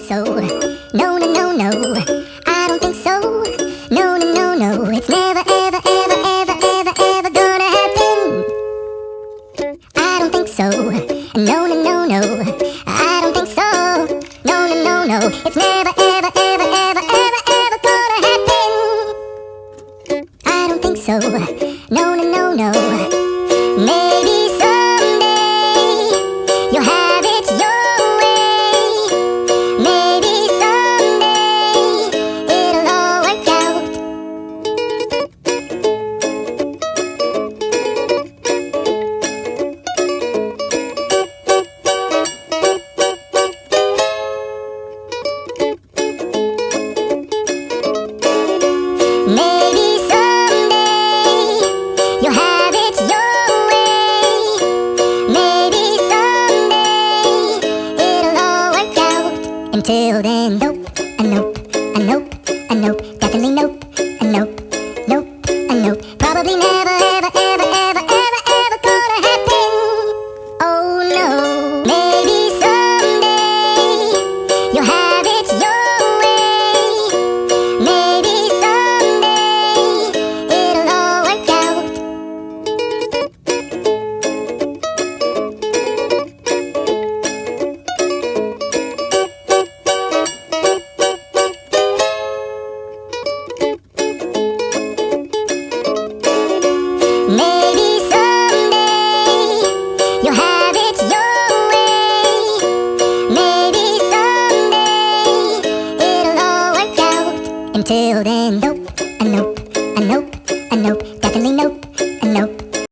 so. No, no, no, no, I don't think so. No, no, no, no, it's never, ever, ever, ever, ever, ever gonna happen. I don't think so. No, no, no, no, I don't think so. No, no, no, no, it's never, ever, ever, ever, ever, ever gonna happen. I don't think so. No, no, no, no. Maybe someday you'll have it your way. Maybe someday it'll all work out. Maybe someday you'll have it your way. Maybe someday it'll all work out. Until then,